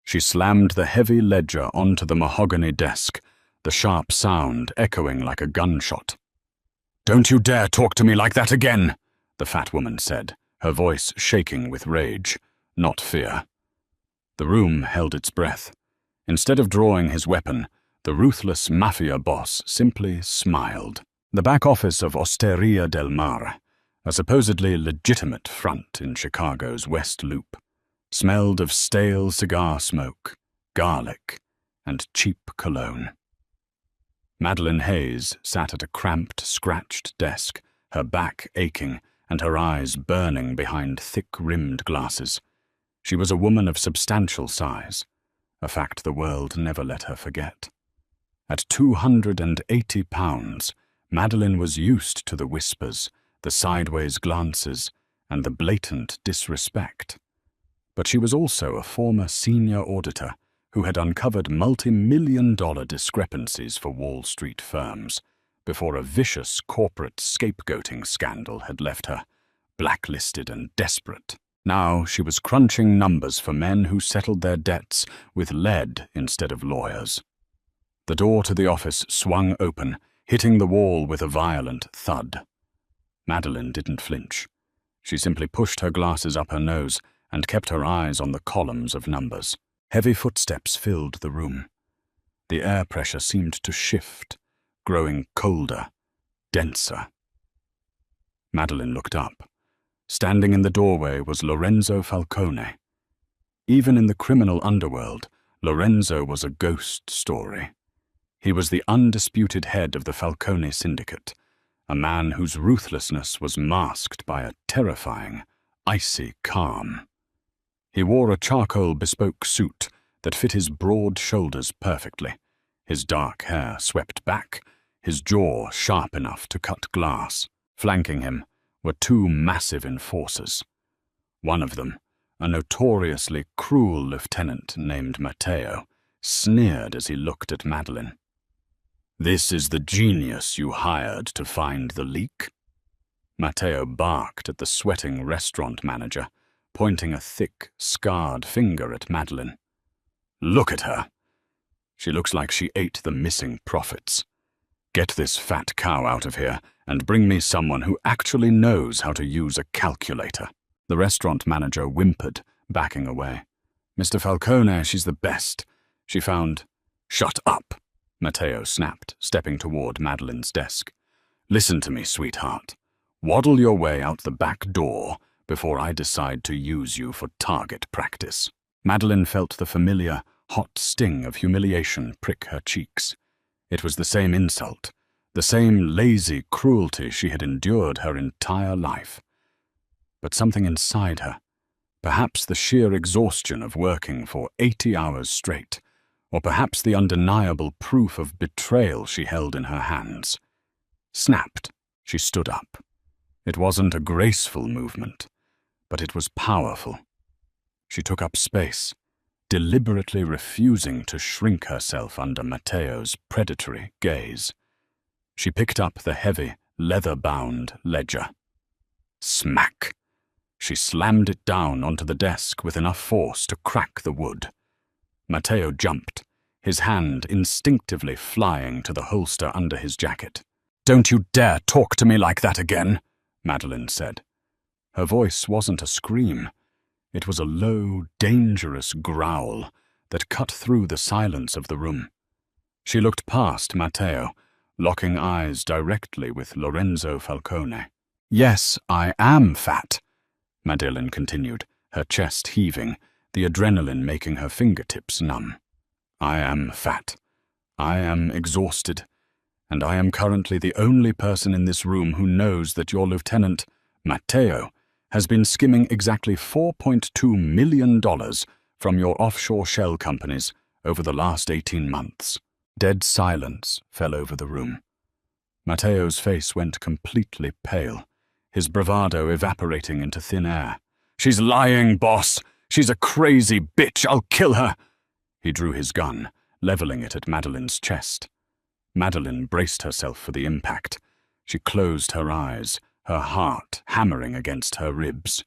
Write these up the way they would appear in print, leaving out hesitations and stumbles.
She slammed the heavy ledger onto the mahogany desk, the sharp sound echoing like a gunshot. "Don't you dare talk to me like that again," the fat woman said, her voice shaking with rage, not fear. The room held its breath. Instead of drawing his weapon, the ruthless Mafia boss simply smiled. The back office of Osteria del Mar, a supposedly legitimate front in Chicago's West Loop, smelled of stale cigar smoke, garlic, and cheap cologne. Madeline Hayes sat at a cramped, scratched desk, her back aching and her eyes burning behind thick-rimmed glasses. She was a woman of substantial size, a fact the world never let her forget. At 280 pounds, Madeline was used to the whispers, the sideways glances, and the blatant disrespect. But she was also a former senior auditor who had uncovered multi-million-dollar discrepancies for Wall Street firms before a vicious corporate scapegoating scandal had left her blacklisted and desperate. Now she was crunching numbers for men who settled their debts with lead instead of lawyers. The door to the office swung open, hitting the wall with a violent thud. Madeline didn't flinch. She simply pushed her glasses up her nose and kept her eyes on the columns of numbers. Heavy footsteps filled the room. The air pressure seemed to shift, growing colder, denser. Madeline looked up. Standing in the doorway was Lorenzo Falcone. Even in the criminal underworld, Lorenzo was a ghost story. He was the undisputed head of the Falcone syndicate, a man whose ruthlessness was masked by a terrifying, icy calm. He wore a charcoal bespoke suit that fit his broad shoulders perfectly, his dark hair swept back, his jaw sharp enough to cut glass. Flanking him were two massive enforcers. One of them, a notoriously cruel lieutenant named Matteo, sneered as he looked at Madeline. "This is the genius you hired to find the leak?" Matteo barked at the sweating restaurant manager, pointing a thick, scarred finger at Madeline. "Look at her. She looks like she ate the missing profits. Get this fat cow out of here and bring me someone who actually knows how to use a calculator." The restaurant manager whimpered, backing away. "Mr. Falcone, she's the best. She found—" "Shut up," Matteo snapped, stepping toward Madeline's desk. "Listen to me, sweetheart. Waddle your way out the back door before I decide to use you for target practice." Madeline felt the familiar, hot sting of humiliation prick her cheeks. It was the same insult, the same lazy cruelty she had endured her entire life. But something inside her, perhaps the sheer exhaustion of working for 80 hours straight, or perhaps the undeniable proof of betrayal she held in her hands, snapped. She stood up. It wasn't a graceful movement, but it was powerful. She took up space, deliberately refusing to shrink herself under Matteo's predatory gaze. She picked up the heavy, leather-bound ledger. Smack! She slammed it down onto the desk with enough force to crack the wood. Matteo jumped, his hand instinctively flying to the holster under his jacket. "Don't you dare talk to me like that again," Madeline said. Her voice wasn't a scream. It was a low, dangerous growl that cut through the silence of the room. She looked past Matteo, locking eyes directly with Lorenzo Falcone. "Yes, I am fat," Madeline continued, her chest heaving, the adrenaline making her fingertips numb. "I am fat. I am exhausted. And I am currently the only person in this room who knows that your lieutenant, Matteo, has been skimming exactly $4.2 million from your offshore shell companies over the last 18 months. Dead silence fell over the room. Matteo's face went completely pale, his bravado evaporating into thin air. "She's lying, boss! She's a crazy bitch! I'll kill her!" He drew his gun, leveling it at Madeline's chest. Madeline braced herself for the impact. She closed her eyes, her heart hammering against her ribs.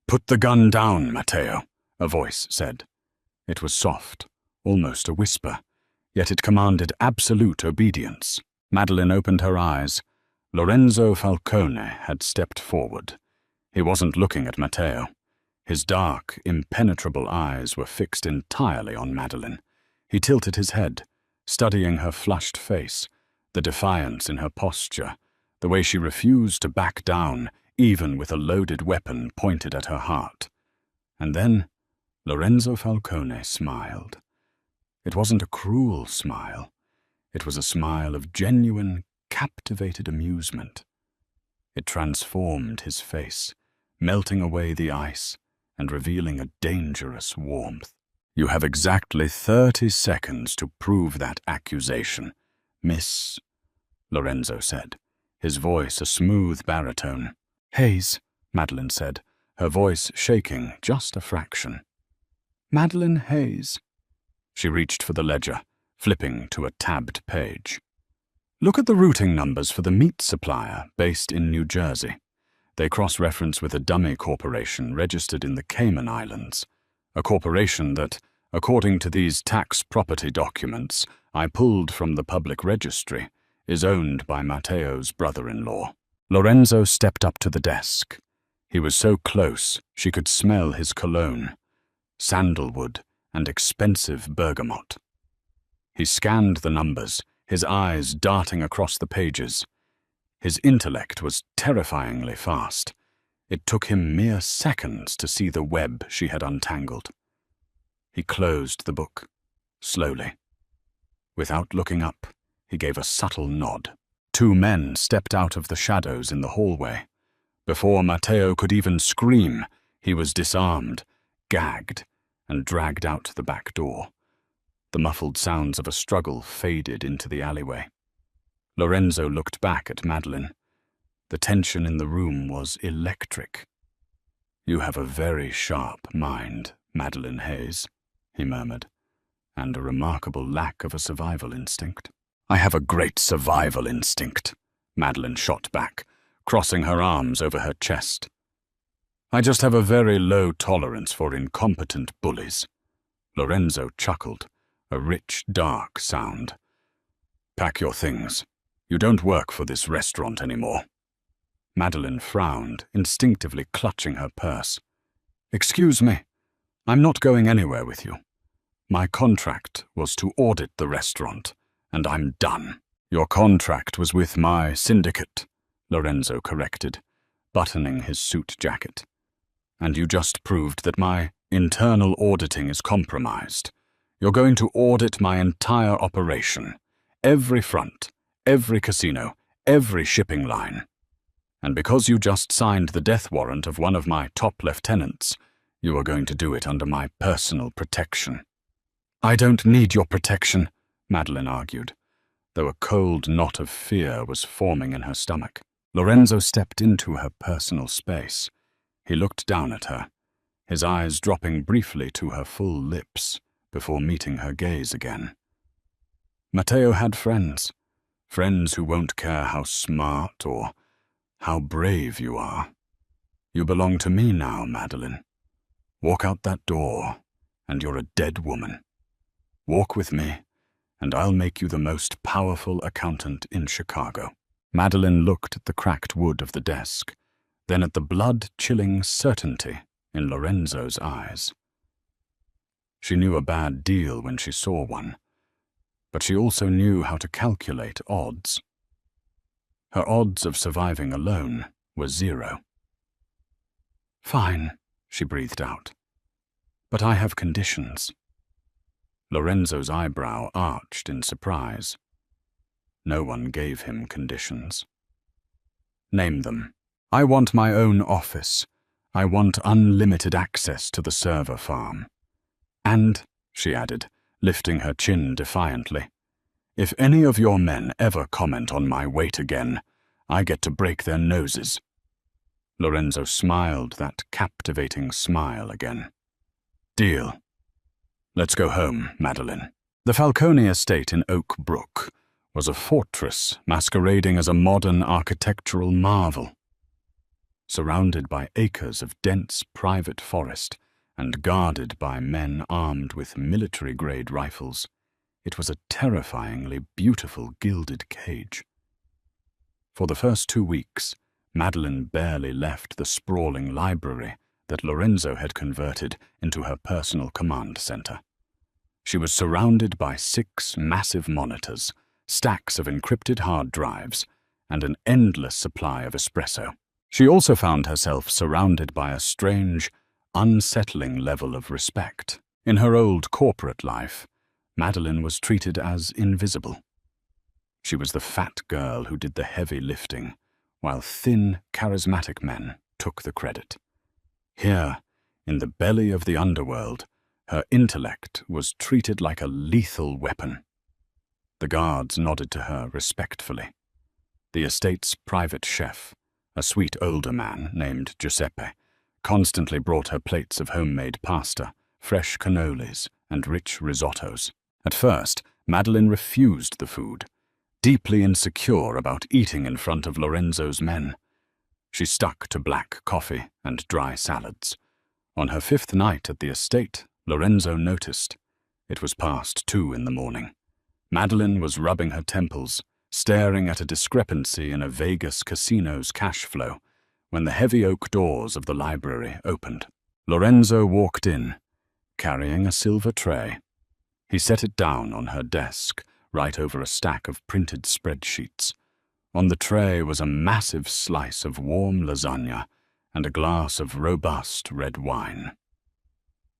"Put the gun down, Matteo," a voice said. It was soft, almost a whisper, yet it commanded absolute obedience. Madeline opened her eyes. Lorenzo Falcone had stepped forward. He wasn't looking at Matteo. His dark, impenetrable eyes were fixed entirely on Madeline. He tilted his head, studying her flushed face, the defiance in her posture, the way she refused to back down, even with a loaded weapon pointed at her heart. And then Lorenzo Falcone smiled. It wasn't a cruel smile. It was a smile of genuine, captivated amusement. It transformed his face, melting away the ice and revealing a dangerous warmth. "You have exactly 30 seconds to prove that accusation, Miss," Lorenzo said, his voice a smooth baritone. "Hayes," Madeline said, her voice shaking just a fraction. "Madeline Hayes." She reached for the ledger, flipping to a tabbed page. "Look at the routing numbers for the meat supplier based in New Jersey. They cross-reference with a dummy corporation registered in the Cayman Islands, a corporation that, according to these tax property documents I pulled from the public registry, is owned by Matteo's brother-in-law." Lorenzo stepped up to the desk. He was so close she could smell his cologne, sandalwood and expensive bergamot. He scanned the numbers, his eyes darting across the pages. His intellect was terrifyingly fast. It took him mere seconds to see the web she had untangled. He closed the book, slowly. Without looking up, he gave a subtle nod. 2 men stepped out of the shadows in the hallway. Before Matteo could even scream, he was disarmed, gagged, and dragged out the back door. The muffled sounds of a struggle faded into the alleyway. Lorenzo looked back at Madeline. The tension in the room was electric. "You have a very sharp mind, Madeline Hayes," he murmured, "and a remarkable lack of a survival instinct." "I have a great survival instinct," Madeline shot back, crossing her arms over her chest. "I just have a very low tolerance for incompetent bullies." Lorenzo chuckled, a rich, dark sound. "Pack your things. You don't work for this restaurant anymore." Madeline frowned, instinctively clutching her purse. "Excuse me, I'm not going anywhere with you. My contract was to audit the restaurant, and I'm done." "Your contract was with my syndicate," Lorenzo corrected, buttoning his suit jacket. "And you just proved that my internal auditing is compromised. You're going to audit my entire operation, every front, every casino, every shipping line. And because you just signed the death warrant of one of my top lieutenants, you are going to do it under my personal protection." "I don't need your protection," Madeline argued, though a cold knot of fear was forming in her stomach. Lorenzo stepped into her personal space. He looked down at her, his eyes dropping briefly to her full lips before meeting her gaze again. Matteo had friends who won't care how smart or how brave you are. You belong to me now, Madeline. Walk out that door, and you're a dead woman. Walk with me, and I'll make you the most powerful accountant in Chicago." Madeline looked at the cracked wood of the desk, then at the blood-chilling certainty in Lorenzo's eyes. She knew a bad deal when she saw one, but she also knew how to calculate odds. Her odds of surviving alone were 0. "Fine," she breathed out, "but I have conditions." Lorenzo's eyebrow arched in surprise. No one gave him conditions. "Name them." "I want my own office. I want unlimited access to the server farm. And," she added, lifting her chin defiantly, "if any of your men ever comment on my weight again, I get to break their noses." Lorenzo smiled that captivating smile again. "Deal. Let's go home, Madeline." The Falcone estate in Oak Brook was a fortress masquerading as a modern architectural marvel. Surrounded by acres of dense private forest and guarded by men armed with military-grade rifles. It was a terrifyingly beautiful gilded cage. For the first 2 weeks, Madeline barely left the sprawling library that Lorenzo had converted into her personal command center. She was surrounded by 6 massive monitors, stacks of encrypted hard drives, and an endless supply of espresso. She also found herself surrounded by a strange, unsettling level of respect. In her old corporate life, Madeline was treated as invisible. She was the fat girl who did the heavy lifting, while thin, charismatic men took the credit. Here, in the belly of the underworld, her intellect was treated like a lethal weapon. The guards nodded to her respectfully. The estate's private chef, a sweet older man named Giuseppe, constantly brought her plates of homemade pasta, fresh cannolis, and rich risottos. At first, Madeline refused the food, deeply insecure about eating in front of Lorenzo's men. She stuck to black coffee and dry salads. On her 5th night at the estate, Lorenzo noticed. It was past 2 in the morning. Madeline was rubbing her temples, staring at a discrepancy in a Vegas casino's cash flow, when the heavy oak doors of the library opened. Lorenzo walked in, carrying a silver tray. He set it down on her desk, right over a stack of printed spreadsheets. On the tray was a massive slice of warm lasagna and a glass of robust red wine.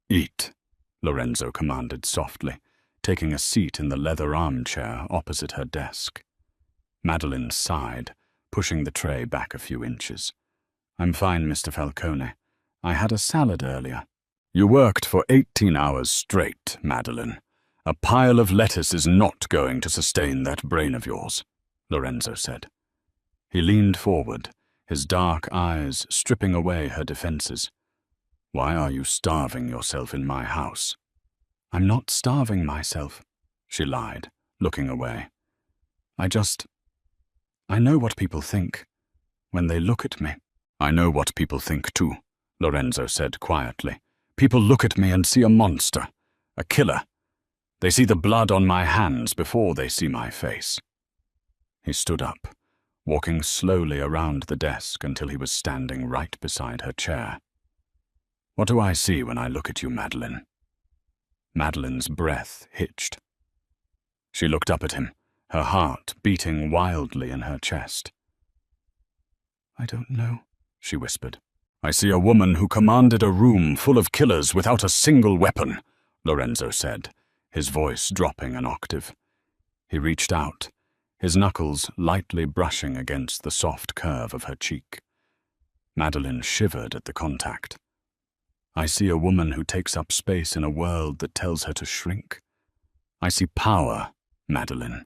"Eat," Lorenzo commanded softly, taking a seat in the leather armchair opposite her desk. Madeline sighed, pushing the tray back a few inches. "I'm fine, Mr. Falcone. I had a salad earlier." "You worked for 18 hours straight, Madeline. A pile of lettuce is not going to sustain that brain of yours," Lorenzo said. He leaned forward, his dark eyes stripping away her defenses. "Why are you starving yourself in my house?" "I'm not starving myself," she lied, looking away. I know what people think when they look at me." "I know what people think too," Lorenzo said quietly. "People look at me and see a monster, a killer. They see the blood on my hands before they see my face." He stood up, walking slowly around the desk until he was standing right beside her chair. "What do I see when I look at you, Madeline?" Madeline's breath hitched. She looked up at him, her heart beating wildly in her chest. "I don't know," she whispered. "I see a woman who commanded a room full of killers without a single weapon," Lorenzo said, his voice dropping an octave. He reached out, his knuckles lightly brushing against the soft curve of her cheek. Madeline shivered at the contact. "I see a woman who takes up space in a world that tells her to shrink. I see power, Madeline.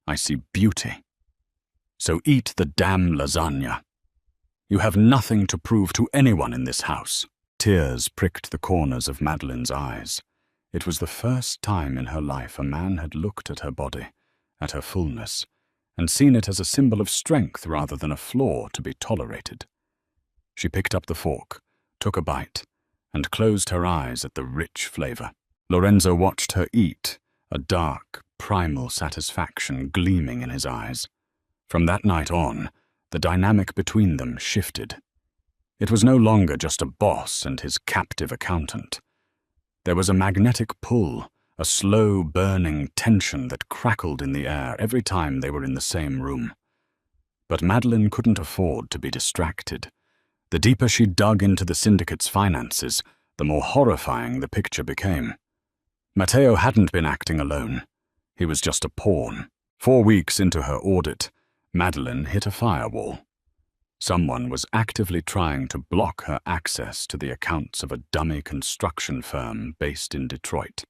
I see beauty. So eat the damn lasagna. You have nothing to prove to anyone in this house." Tears pricked the corners of Madeline's eyes. It was the first time in her life a man had looked at her body, at her fullness, and seen it as a symbol of strength rather than a flaw to be tolerated. She picked up the fork, took a bite, and closed her eyes at the rich flavor. Lorenzo watched her eat, a dark, primal satisfaction gleaming in his eyes. From that night on, the dynamic between them shifted. It was no longer just a boss and his captive accountant. There was a magnetic pull, a slow, burning tension that crackled in the air every time they were in the same room. But Madeline couldn't afford to be distracted. The deeper she dug into the syndicate's finances, the more horrifying the picture became. Matteo hadn't been acting alone. He was just a pawn. 4 weeks into her audit, Madeline hit a firewall. Someone was actively trying to block her access to the accounts of a dummy construction firm based in Detroit.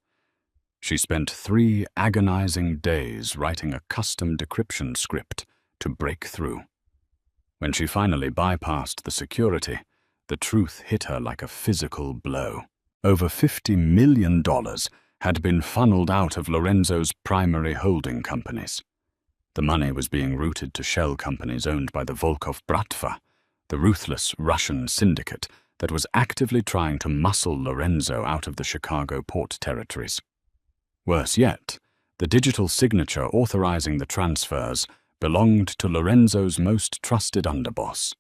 She spent 3 agonizing days writing a custom decryption script to break through. When she finally bypassed the security, the truth hit her like a physical blow. Over $50 million had been funneled out of Lorenzo's primary holding companies. The money was being routed to shell companies owned by the Volkov Bratva, the ruthless Russian syndicate that was actively trying to muscle Lorenzo out of the Chicago port territories. Worse yet, the digital signature authorizing the transfers belonged to Lorenzo's most trusted underboss,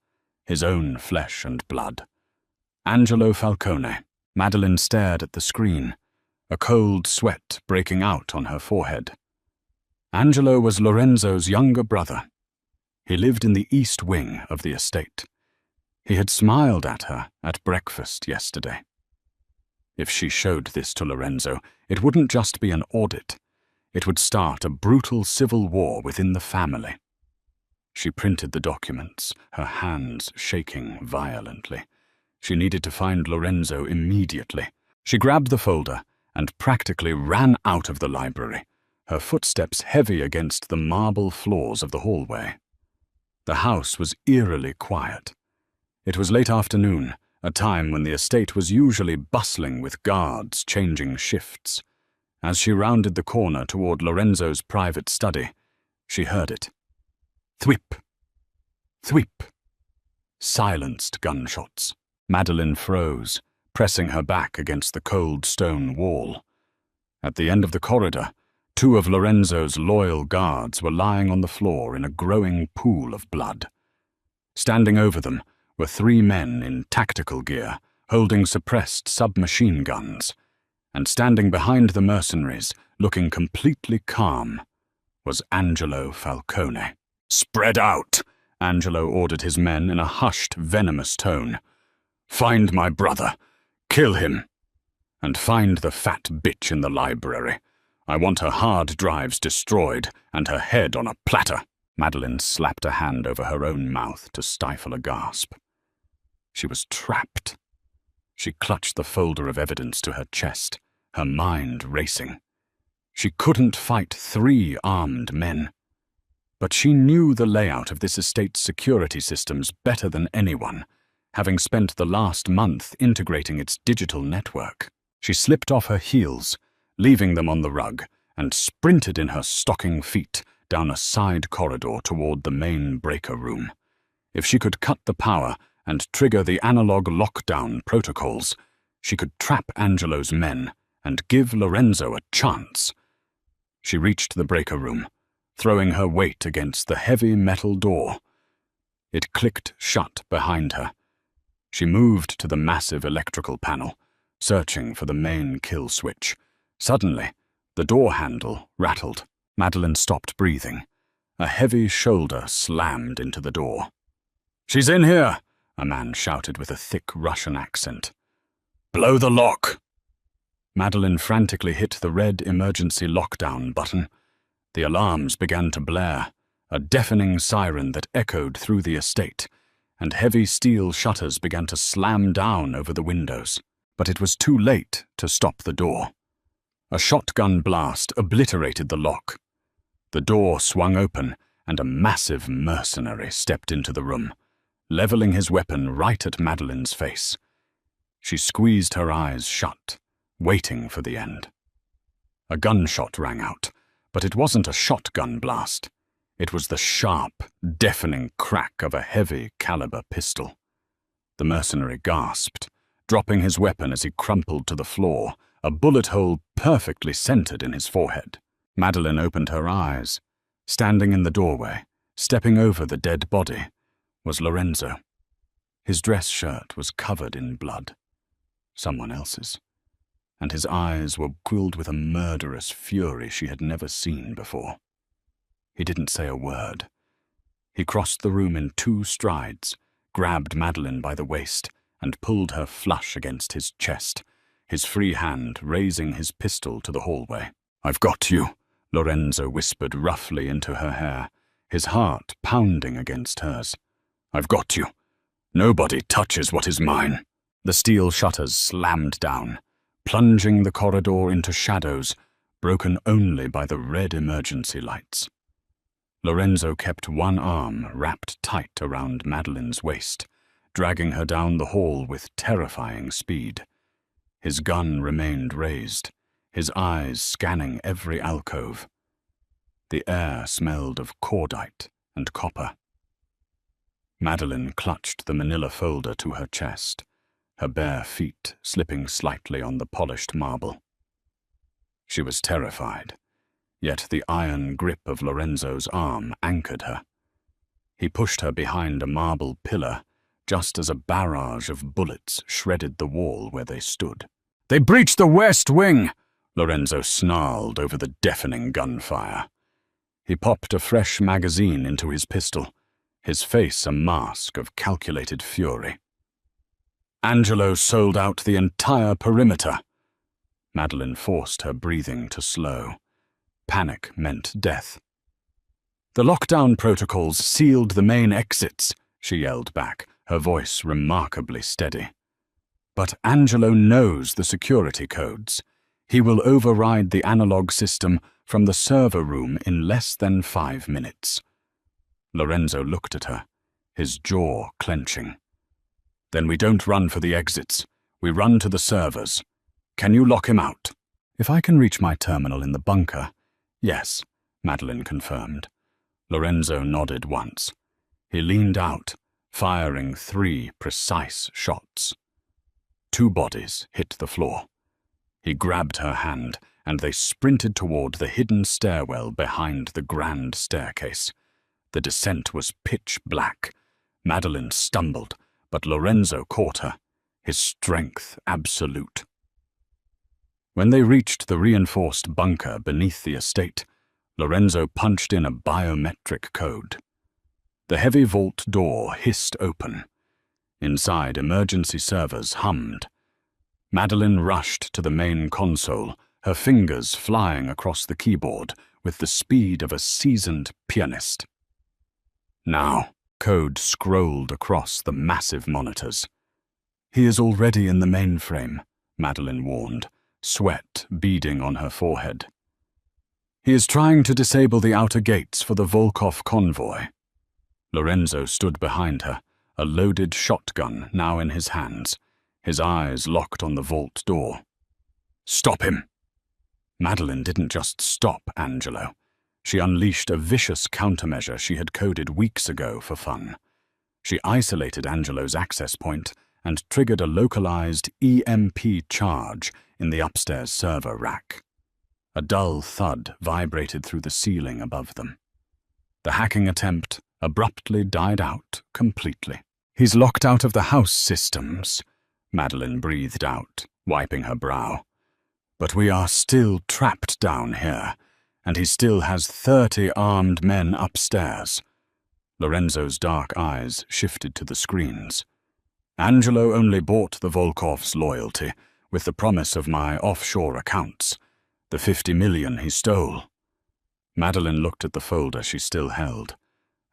his own flesh and blood. Angelo Falcone. Madeline stared at the screen, a cold sweat breaking out on her forehead. Angelo was Lorenzo's younger brother. He lived in the east wing of the estate. He had smiled at her at breakfast yesterday. If she showed this to Lorenzo, it wouldn't just be an audit. It would start a brutal civil war within the family. She printed the documents, her hands shaking violently. She needed to find Lorenzo immediately. She grabbed the folder and practically ran out of the library, her footsteps heavy against the marble floors of the hallway. The house was eerily quiet. It was late afternoon, a time when the estate was usually bustling with guards changing shifts. As she rounded the corner toward Lorenzo's private study, she heard it. Thwip! Thwip! Silenced gunshots. Madeline froze, pressing her back against the cold stone wall. At the end of the corridor, two of Lorenzo's loyal guards were lying on the floor in a growing pool of blood. Standing over them were three men in tactical gear, holding suppressed submachine guns, and standing behind the mercenaries, looking completely calm, was Angelo Falcone. "Spread out," Angelo ordered his men in a hushed, venomous tone. "Find my brother. Kill him. And find the fat bitch in the library. I want her hard drives destroyed and her head on a platter." Madeline slapped a hand over her own mouth to stifle a gasp. She was trapped. She clutched the folder of evidence to her chest, her mind racing. She couldn't fight three armed men. But she knew the layout of this estate's security systems better than anyone, having spent the last month integrating its digital network. She slipped off her heels, leaving them on the rug, and sprinted in her stocking feet down a side corridor toward the main breaker room. If she could cut the power and trigger the analog lockdown protocols, she could trap Angelo's men and give Lorenzo a chance. She reached the breaker room, throwing her weight against the heavy metal door. It clicked shut behind her. She moved to the massive electrical panel, searching for the main kill switch. Suddenly, the door handle rattled. Madeline stopped breathing. A heavy shoulder slammed into the door. "She's in here," a man shouted with a thick Russian accent. "Blow the lock." Madeline frantically hit the red emergency lockdown button. The alarms began to blare, a deafening siren that echoed through the estate, and heavy steel shutters began to slam down over the windows. But it was too late to stop the door. A shotgun blast obliterated the lock. The door swung open, and a massive mercenary stepped into the room, leveling his weapon right at Madeline's face. She squeezed her eyes shut, waiting for the end. A gunshot rang out, but it wasn't a shotgun blast. It was the sharp, deafening crack of a heavy-caliber pistol. The mercenary gasped, dropping his weapon as he crumpled to the floor, a bullet hole perfectly centered in his forehead. Madeline opened her eyes. Standing in the doorway, stepping over the dead body, was Lorenzo. His dress shirt was covered in blood, someone else's, and his eyes were filled with a murderous fury she had never seen before. He didn't say a word. He crossed the room in 2 strides, grabbed Madeline by the waist, and pulled her flush against his chest, his free hand raising his pistol to the hallway. "I've got you," Lorenzo whispered roughly into her hair, his heart pounding against hers. "I've got you. Nobody touches what is mine." The steel shutters slammed down, plunging the corridor into shadows, broken only by the red emergency lights. Lorenzo kept one arm wrapped tight around Madeline's waist, dragging her down the hall with terrifying speed. His gun remained raised, his eyes scanning every alcove. The air smelled of cordite and copper. Madeline clutched the manila folder to her chest, her bare feet slipping slightly on the polished marble. She was terrified, yet the iron grip of Lorenzo's arm anchored her. He pushed her behind a marble pillar, just as a barrage of bullets shredded the wall where they stood. "They breached the west wing!" Lorenzo snarled over the deafening gunfire. He popped a fresh magazine into his pistol, his face a mask of calculated fury. Angelo sold out the entire perimeter. Madeline forced her breathing to slow. Panic meant death. "The lockdown protocols sealed the main exits," she yelled back, her voice remarkably steady. "But Angelo knows the security codes. He will override the analog system from the server room in less than 5 minutes. Lorenzo looked at her, his jaw clenching. "Then we don't run for the exits. We run to the servers. Can you lock him out?" "If I can reach my terminal in the bunker, yes," Madeline confirmed. Lorenzo nodded once. He leaned out, firing 3 precise shots. 2 bodies hit the floor. He grabbed her hand, and they sprinted toward the hidden stairwell behind the grand staircase. The descent was pitch black. Madeline stumbled, but Lorenzo caught her, his strength absolute. When they reached the reinforced bunker beneath the estate, Lorenzo punched in a biometric code. The heavy vault door hissed open. Inside, emergency servers hummed. Madeline rushed to the main console, her fingers flying across the keyboard with the speed of a seasoned pianist. "Now," code scrolled across the massive monitors. "He is already in the mainframe," Madeline warned, sweat beading on her forehead. "He is trying to disable the outer gates for the Volkov convoy." Lorenzo stood behind her, a loaded shotgun now in his hands, his eyes locked on the vault door. "Stop him!" Madeline didn't just stop Angelo. She unleashed a vicious countermeasure she had coded weeks ago for fun. She isolated Angelo's access point and triggered a localized EMP charge in the upstairs server rack. A dull thud vibrated through the ceiling above them. The hacking attempt abruptly died out completely. "He's locked out of the house systems," Madeline breathed out, wiping her brow. "But we are still trapped down here, and he still has 30 armed men upstairs." Lorenzo's dark eyes shifted to the screens. "Angelo only bought the Volkovs' loyalty with the promise of my offshore accounts, the 50 million he stole." Madeline looked at the folder she still held.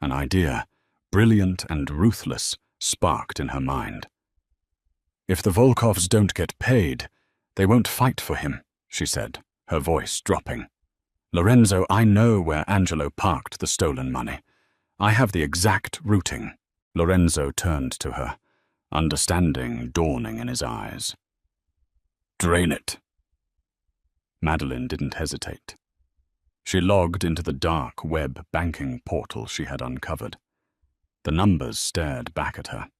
An idea, brilliant and ruthless, sparked in her mind. "If the Volkovs don't get paid, they won't fight for him," she said, her voice dropping. "Lorenzo, I know where Angelo parked the stolen money. I have the exact routing." Lorenzo turned to her, understanding dawning in his eyes. "Drain it." Madeline didn't hesitate. She logged into the dark web banking portal she had uncovered. The numbers stared back at her.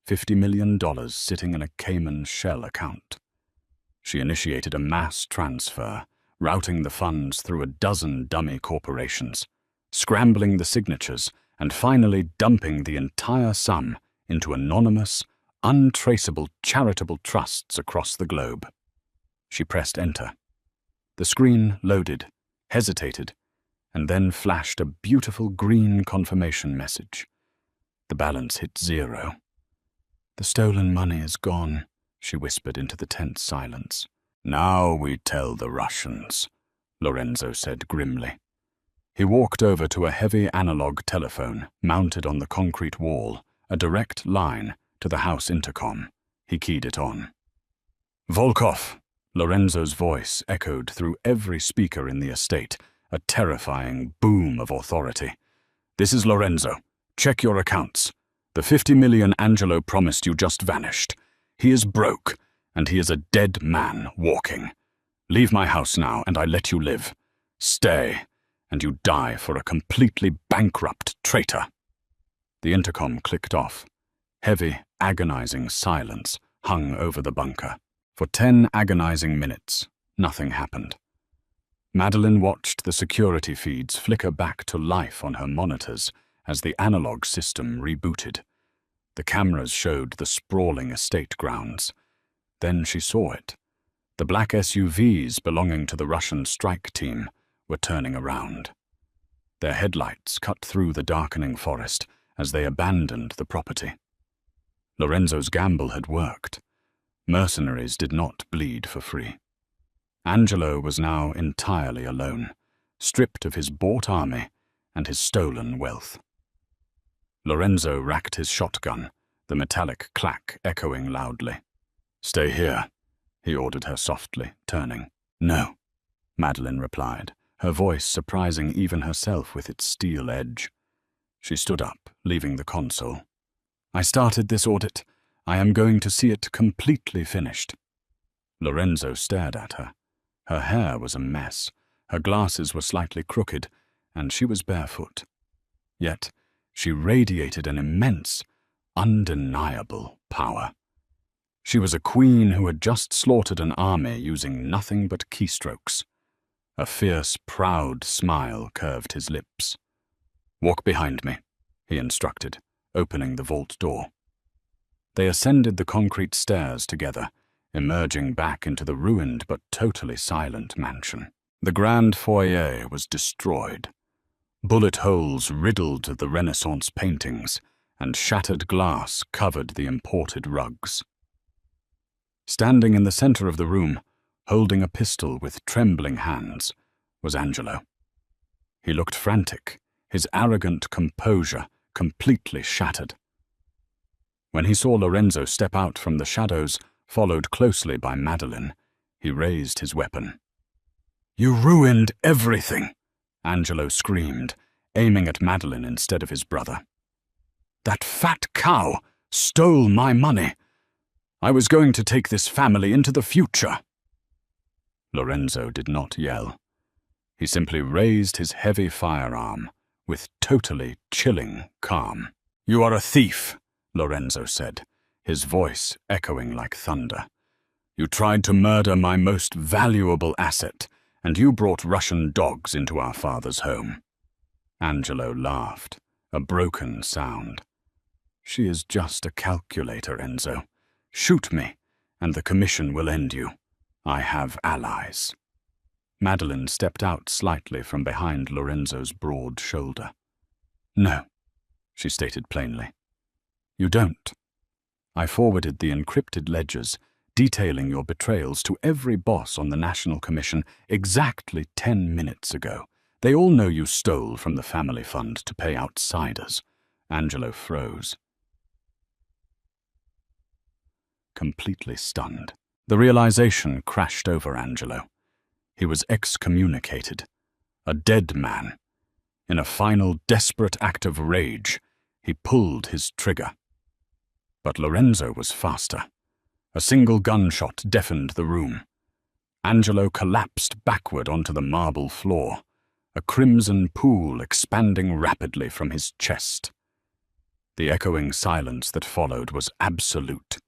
$50 million sitting in a Cayman shell account. She initiated a mass transfer, routing the funds through a dozen dummy corporations, scrambling the signatures, and finally dumping the entire sum into anonymous, untraceable charitable trusts across the globe. She pressed enter. The screen loaded, hesitated, and then flashed a beautiful green confirmation message. The balance hit 0. "The stolen money is gone," she whispered into the tense silence. "Now we tell the Russians," Lorenzo said grimly. He walked over to a heavy analog telephone mounted on the concrete wall, a direct line to the house intercom. He keyed it on. "Volkov!" Lorenzo's voice echoed through every speaker in the estate, a terrifying boom of authority. "This is Lorenzo. Check your accounts. The 50 million Angelo promised you just vanished. He is broke, and he is a dead man walking. Leave my house now, and I let you live. Stay, and you die for a completely bankrupt traitor." The intercom clicked off. Heavy, agonizing silence hung over the bunker. For 10 agonizing minutes, nothing happened. Madeline watched the security feeds flicker back to life on her monitors as the analog system rebooted. The cameras showed the sprawling estate grounds. Then she saw it. The black SUVs belonging to the Russian strike team were turning around. Their headlights cut through the darkening forest as they abandoned the property. Lorenzo's gamble had worked. Mercenaries did not bleed for free. Angelo was now entirely alone, stripped of his bought army and his stolen wealth. Lorenzo racked his shotgun, the metallic clack echoing loudly. "Stay here," he ordered her softly, turning. "No," Madeline replied, her voice surprising even herself with its steel edge. She stood up, leaving the console. "I started this audit. I am going to see it completely finished." Lorenzo stared at her. Her hair was a mess, her glasses were slightly crooked, and she was barefoot. Yet she radiated an immense, undeniable power. She was a queen who had just slaughtered an army using nothing but keystrokes. A fierce, proud smile curved his lips. "Walk behind me," he instructed, opening the vault door. They ascended the concrete stairs together, emerging back into the ruined but totally silent mansion. The grand foyer was destroyed. Bullet holes riddled the Renaissance paintings, and shattered glass covered the imported rugs. Standing in the center of the room, holding a pistol with trembling hands, was Angelo. He looked frantic, his arrogant composure completely shattered. When he saw Lorenzo step out from the shadows, followed closely by Madeline, he raised his weapon. "You ruined everything!" Angelo screamed, aiming at Madeline instead of his brother. "That fat cow stole my money. I was going to take this family into the future." Lorenzo did not yell. He simply raised his heavy firearm with totally chilling calm. "You are a thief," Lorenzo said, his voice echoing like thunder. "You tried to murder my most valuable asset, and you brought Russian dogs into our father's home." Angelo laughed, a broken sound. "She is just a calculator, Enzo. Shoot me, and the commission will end you. I have allies." Madeline stepped out slightly from behind Lorenzo's broad shoulder. "No," she stated plainly. "You don't. I forwarded the encrypted ledgers detailing your betrayals to every boss on the National Commission exactly 10 minutes ago. They all know you stole from the family fund to pay outsiders." Angelo froze, completely stunned. The realization crashed over Angelo. He was excommunicated, a dead man. In a final desperate act of rage, he pulled his trigger. But Lorenzo was faster. A single gunshot deafened the room. Angelo collapsed backward onto the marble floor, a crimson pool expanding rapidly from his chest. The echoing silence that followed was absolute.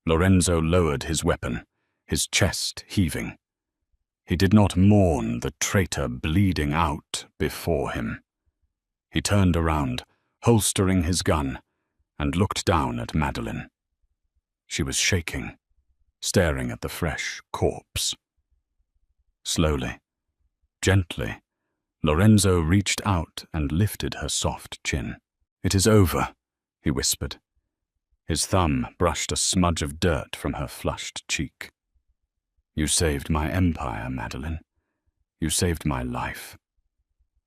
Lorenzo lowered his weapon, his chest heaving. He did not mourn the traitor bleeding out before him. He turned around, holstering his gun, and looked down at Madeline. She was shaking, staring at the fresh corpse. Slowly, gently, Lorenzo reached out and lifted her soft chin. "It is over," he whispered. His thumb brushed a smudge of dirt from her flushed cheek. "You saved my empire, Madeline. You saved my life."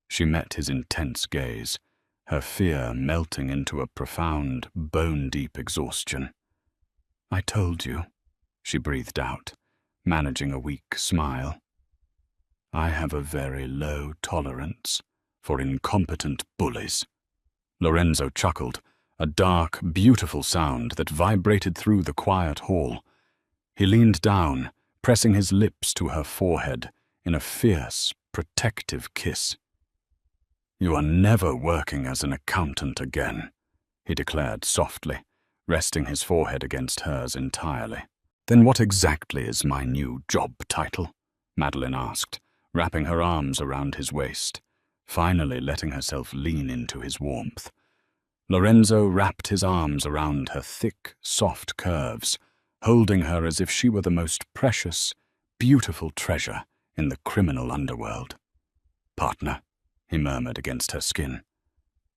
She met his intense gaze, her fear melting into a profound, bone-deep exhaustion. "I told you," she breathed out, managing a weak smile. "I have a very low tolerance for incompetent bullies." Lorenzo chuckled, a dark, beautiful sound that vibrated through the quiet hall. He leaned down, pressing his lips to her forehead in a fierce, protective kiss. "You are never working as an accountant again," he declared softly, resting his forehead against hers entirely. "Then what exactly is my new job title?" Madeline asked, wrapping her arms around his waist, finally letting herself lean into his warmth. Lorenzo wrapped his arms around her thick, soft curves, holding her as if she were the most precious, beautiful treasure in the criminal underworld. "Partner," he murmured against her skin.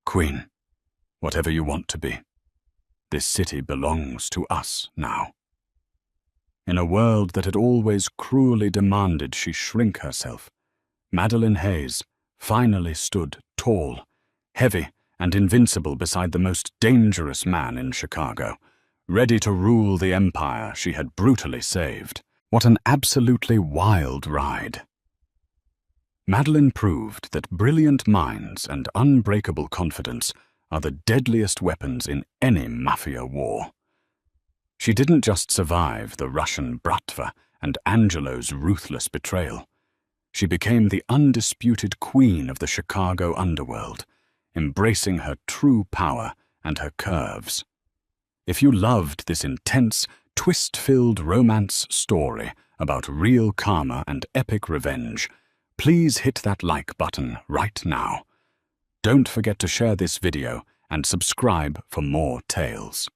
"Queen, whatever you want to be. This city belongs to us now." In a world that had always cruelly demanded she shrink herself, Madeline Hayes finally stood tall, heavy, and invincible beside the most dangerous man in Chicago, ready to rule the empire she had brutally saved. What an absolutely wild ride. Madeline proved that brilliant minds and unbreakable confidence are the deadliest weapons in any mafia war. She didn't just survive the Russian Bratva and Angelo's ruthless betrayal. She became the undisputed queen of the Chicago underworld, embracing her true power and her curves. If you loved this intense, twist-filled romance story about real karma and epic revenge, please hit that like button right now. Don't forget to share this video and subscribe for more tales.